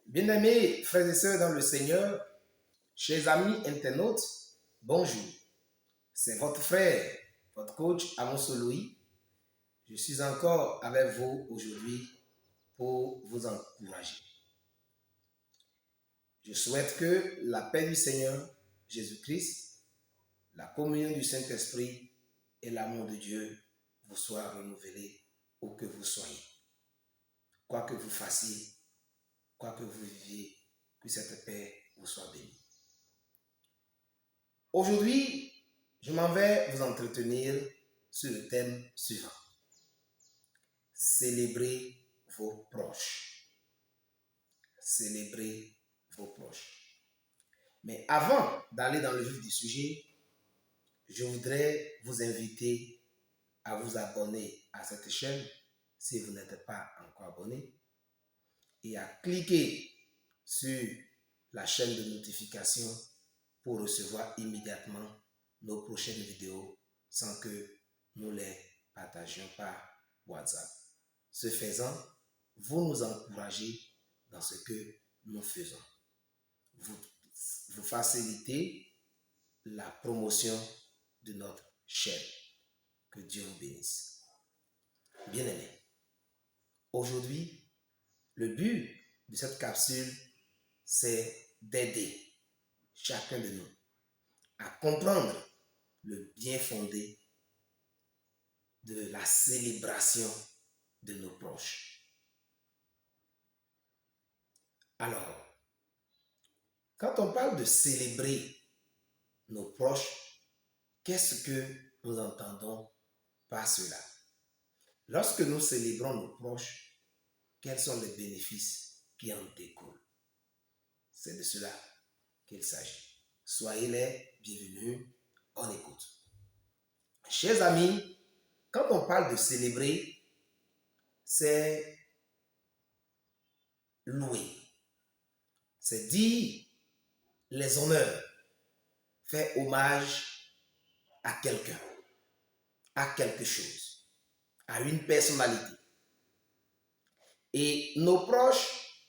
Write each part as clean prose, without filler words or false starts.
Bien-aimés frères et sœurs dans le Seigneur, chers amis internautes, bonjour. C'est votre frère, votre coach Amos Louis. Je suis encore avec vous aujourd'hui pour vous encourager. Je souhaite que la paix du Seigneur Jésus-Christ, la communion du Saint-Esprit et l'amour de Dieu vous soient renouvelés où que vous soyez. Quoi que vous fassiez, quoi que vous viviez, que cette paix vous soit bénie. Aujourd'hui, je m'en vais vous entretenir sur le thème suivant. Célébrez vos proches. Célébrez vos proches. Mais avant d'aller dans le vif du sujet, je voudrais vous inviter à vous abonner à cette chaîne si vous n'êtes pas encore abonné et à cliquer sur la chaîne de notification pour recevoir immédiatement nos prochaines vidéos sans que nous les partagions par WhatsApp. Ce faisant, vous nous encouragez dans ce que nous faisons. Vous facilitez la promotion de notre chaîne. Que Dieu vous bénisse. Bien-aimés, aujourd'hui, le but de cette capsule, c'est d'aider chacun de nous à comprendre le bien fondé de la célébration de nos proches. Alors, quand on parle de célébrer nos proches, qu'est-ce que nous entendons par cela? Lorsque nous célébrons nos proches, quels sont les bénéfices qui en découlent? C'est de cela qu'il s'agit. Soyez les bienvenus, on écoute. Chers amis, quand on parle de célébrer, c'est louer, c'est dire les honneurs, faire hommage à quelqu'un, à quelque chose, à une personnalité. Et nos proches,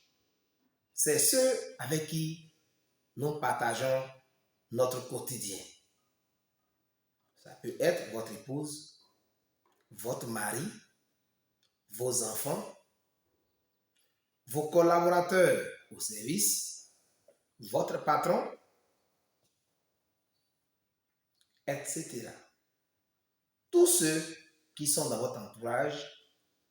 c'est ceux avec qui nous partageons notre quotidien. Ça peut être votre épouse, votre mari, vos enfants, vos collaborateurs au service, votre patron, etc. Tous ceux qui sont dans votre entourage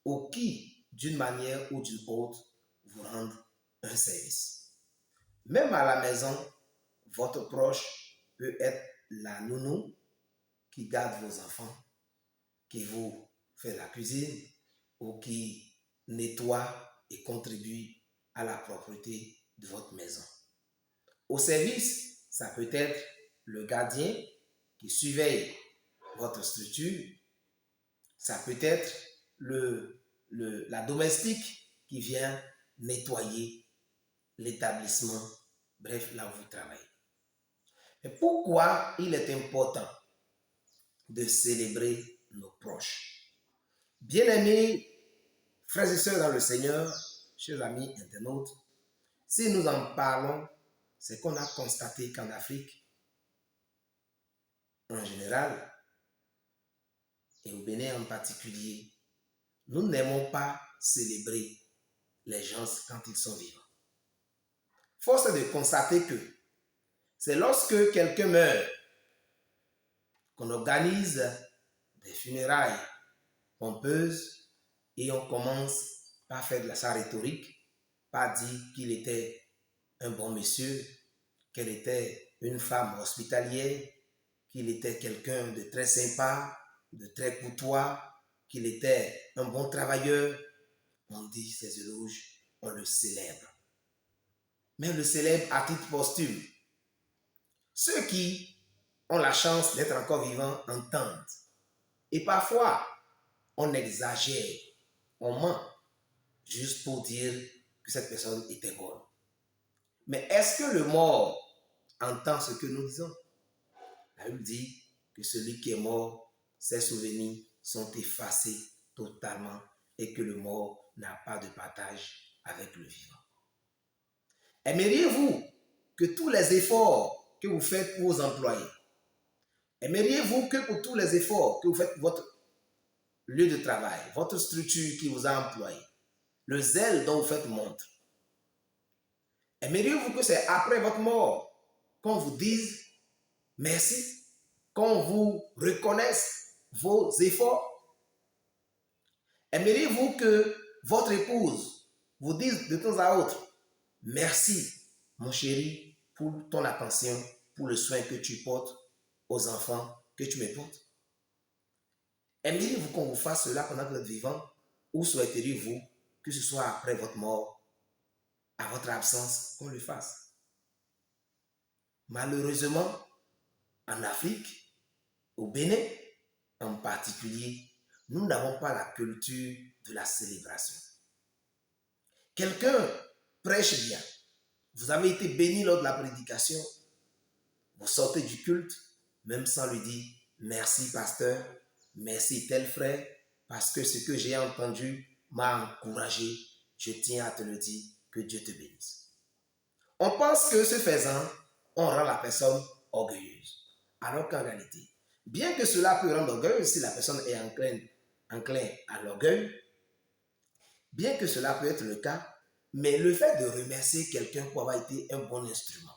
ou qui, d'une manière ou d'une autre, vous rendent un service. Même à la maison, votre proche peut être la nounou qui garde vos enfants, qui vous fait la cuisine ou qui nettoie et contribue à la propreté de votre maison. Au service, ça peut être le gardien qui surveille votre structure. Ça peut être la domestique qui vient nettoyer l'établissement, bref, là où vous travaillez. Et pourquoi il est important de célébrer nos proches? Bien-aimés, frères et sœurs dans le Seigneur, chers amis internautes, si nous en parlons, c'est qu'on a constaté qu'en Afrique, en général, et au Bénin en particulier, nous n'aimons pas célébrer les gens quand ils sont vivants. Force est de constater que c'est lorsque quelqu'un meurt qu'on organise des funérailles pompeuses et on commence par faire de sa rhétorique, par dire qu'il était un bon monsieur, qu'elle était une femme hospitalière, qu'il était quelqu'un de très sympa, de très courtois, qu'il était un bon travailleur. On dit ses éloges, on le célèbre. Mais on le célèbre à titre posthume. Ceux qui ont la chance d'être encore vivants entendent. Et parfois, on exagère, on ment, juste pour dire que cette personne était bonne. Mais est-ce que le mort entend ce que nous disons? La Bible dit que celui qui est mort, ses souvenirs sont effacés totalement et que le mort n'a pas de partage avec le vivant. Aimeriez-vous que tous les efforts que vous faites pour vos employés, aimeriez-vous que pour tous les efforts que vous faites pour votre lieu de travail, votre structure qui vous a employé, le zèle dont vous faites montre, aimeriez-vous que c'est après votre mort qu'on vous dise merci, qu'on vous reconnaisse vos efforts? Aimeriez-vous que votre épouse vous dise de temps à autre merci, mon chéri, pour ton attention, pour le soin que tu portes aux enfants que tu me portes? Aimeriez-vous qu'on vous fasse cela pendant que vous êtes vivant ou souhaiteriez-vous que ce soit après votre mort, à votre absence, qu'on le fasse? Malheureusement, en Afrique, au Bénin en particulier, nous n'avons pas la culture de la célébration. Quelqu'un prêche bien. Vous avez été béni lors de la prédication. Vous sortez du culte, même sans lui dire merci pasteur, merci tel frère, parce que ce que j'ai entendu m'a encouragé. Je tiens à te le dire, que Dieu te bénisse. On pense que ce faisant, on rend la personne orgueilleuse. Alors qu'en réalité, bien que cela peut rendre orgueilleuse si la personne est enclin à l'orgueil, bien que cela peut être le cas, mais le fait de remercier quelqu'un pour avoir été un bon instrument,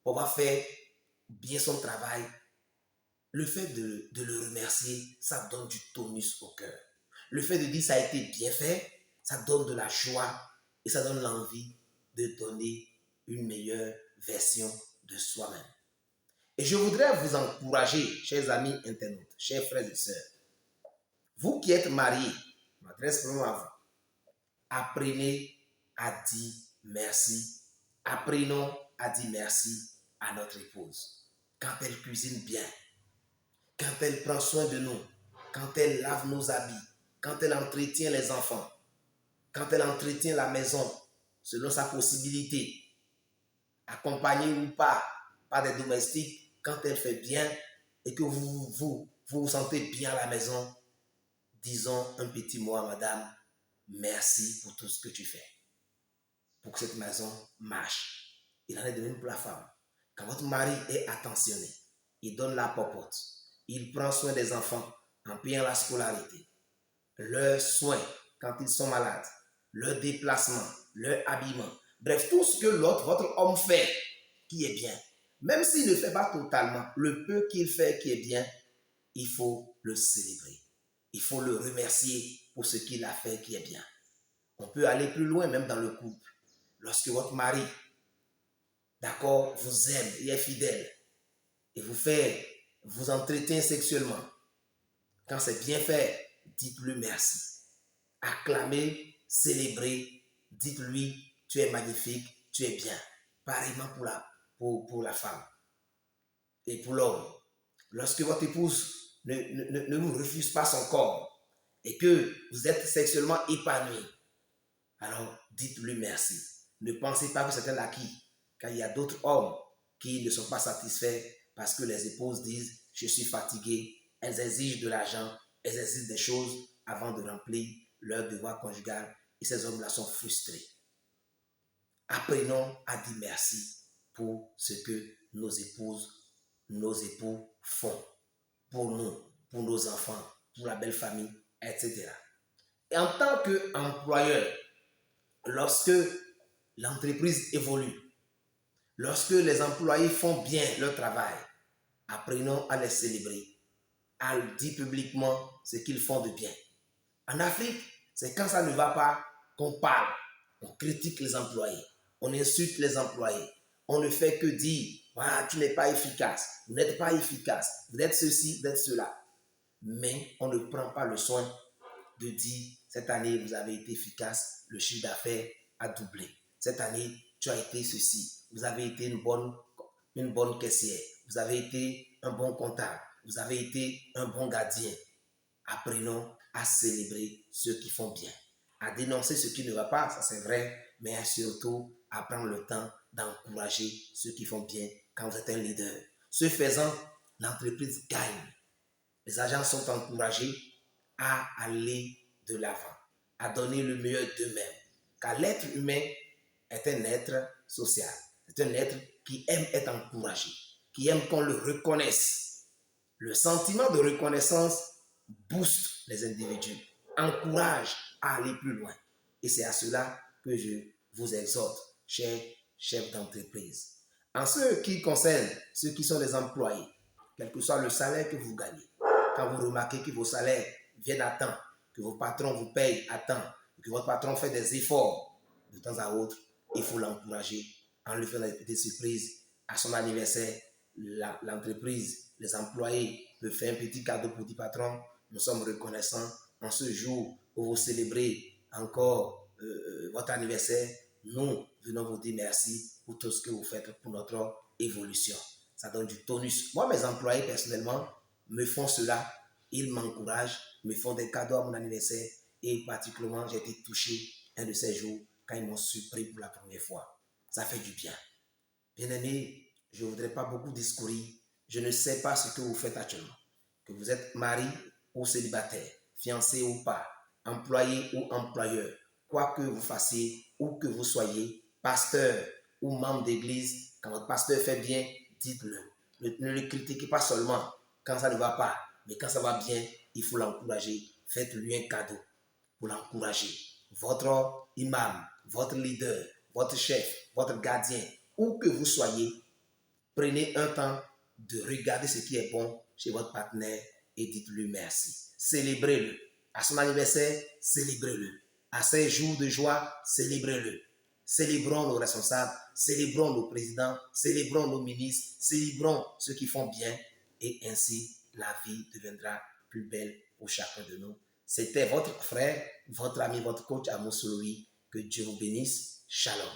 pour avoir fait bien son travail, le fait de le remercier, ça donne du tonus au cœur. Le fait de dire ça a été bien fait, ça donne de la joie et ça donne l'envie de donner une meilleure version de soi-même. Et je voudrais vous encourager, chers amis internautes, chers frères et sœurs, vous qui êtes mariés, je m'adresse vraiment à vous, apprenez à dire merci. Apprenons à dire merci à notre épouse. Quand elle cuisine bien, quand elle prend soin de nous, quand elle lave nos habits, quand elle entretient les enfants, quand elle entretient la maison selon sa possibilité, accompagnée ou pas par des domestiques, quand elle fait bien et que vous sentez bien à la maison, disons un petit mot à madame, merci pour tout ce que tu fais, pour que cette maison marche. Il en est de même pour la femme. Quand votre mari est attentionné, il donne la popote, il prend soin des enfants en payant la scolarité, leurs soins quand ils sont malades, leur déplacement, leur habillement, bref, tout ce que votre homme fait qui est bien, même s'il ne fait pas totalement, le peu qu'il fait qui est bien, il faut le célébrer. Il faut le remercier pour ce qu'il a fait qui est bien. On peut aller plus loin même dans le couple. Lorsque votre mari, d'accord, vous aime et est fidèle et vous entretient sexuellement, quand c'est bien fait, dites-lui merci. Acclamez, célébrez, dites-lui, tu es magnifique, tu es bien. Pareillement pour la femme et pour l'homme. Lorsque votre épouse ne vous refuse pas son corps et que vous êtes sexuellement épanoui, alors dites-lui merci. Ne pensez pas que c'est un acquis, car il y a d'autres hommes qui ne sont pas satisfaits parce que les épouses disent « je suis fatigué », elles exigent de l'argent, elles exigent des choses avant de remplir leur devoir conjugal et ces hommes-là sont frustrés. Apprenons à dire merci pour ce que nos épouses, nos époux font pour nous, pour nos enfants, pour la belle famille, etc. Et en tant qu'employeur, lorsque l'entreprise évolue, lorsque les employés font bien leur travail, apprenons à les célébrer, à dire publiquement ce qu'ils font de bien. En Afrique, c'est quand ça ne va pas qu'on parle, on critique les employés, on insulte les employés, on ne fait que dire ah, tu n'es pas efficace, vous n'êtes pas efficace, vous êtes ceci, vous êtes cela. Mais on ne prend pas le soin de dire cette année vous avez été efficace, le chiffre d'affaires a doublé. Cette année tu as été ceci, vous avez été une bonne caissière, vous avez été un bon comptable, vous avez été un bon gardien. Apprenons à célébrer ceux qui font bien, à dénoncer ce qui ne va pas, ça c'est vrai, mais surtout à prendre le temps d'encourager ceux qui font bien quand vous êtes un leader. Ce faisant, l'entreprise gagne. Les agents sont encouragés à aller de l'avant, à donner le meilleur d'eux-mêmes. Car l'être humain est un être social. C'est un être qui aime être encouragé, qui aime qu'on le reconnaisse. Le sentiment de reconnaissance booste les individus, encourage à aller plus loin. Et c'est à cela que je vous exhorte, chers chefs d'entreprise. En ce qui concerne ceux qui sont les employés, quel que soit le salaire que vous gagnez, quand vous remarquez que vos salaires viennent à temps, que vos patrons vous payent à temps, que votre patron fait des efforts de temps à autre, il faut l'encourager en lui faisant des petites surprises. À son anniversaire, l'entreprise, les employés peuvent faire un petit cadeau pour le patron. Nous sommes reconnaissants en ce jour où vous célébrez encore votre anniversaire. Nous venons vous dire merci pour tout ce que vous faites pour notre évolution. Ça donne du tonus. Moi, mes employés, personnellement, me font cela. Ils m'encouragent, me font des cadeaux à mon anniversaire. Et particulièrement, j'ai été touché un de ces jours quand ils m'ont surpris pour la première fois. Ça fait du bien. Bien-aimés, je ne voudrais pas beaucoup discourir. Je ne sais pas ce que vous faites actuellement. Que vous êtes mari ou célibataire, fiancé ou pas, employé ou employeur, quoi que vous fassiez, où que vous soyez, pasteur ou membre d'église, quand votre pasteur fait bien, dites-le. Ne le critiquez pas seulement quand ça ne va pas, mais quand ça va bien, il faut l'encourager. Faites-lui un cadeau pour l'encourager. Votre imam, votre leader, votre chef, votre gardien, où que vous soyez, prenez un temps de regarder ce qui est bon chez votre partenaire et dites-lui merci. Célébrez-le. À son anniversaire, célébrez-le. À ses jours de joie, célébrez-le. Célébrons nos responsables, célébrons nos présidents, célébrons nos ministres, célébrons ceux qui font bien et ainsi la vie deviendra plus belle pour chacun de nous. C'était votre frère, votre ami, votre coach Amos Soloui. Que Dieu vous bénisse. Shalom.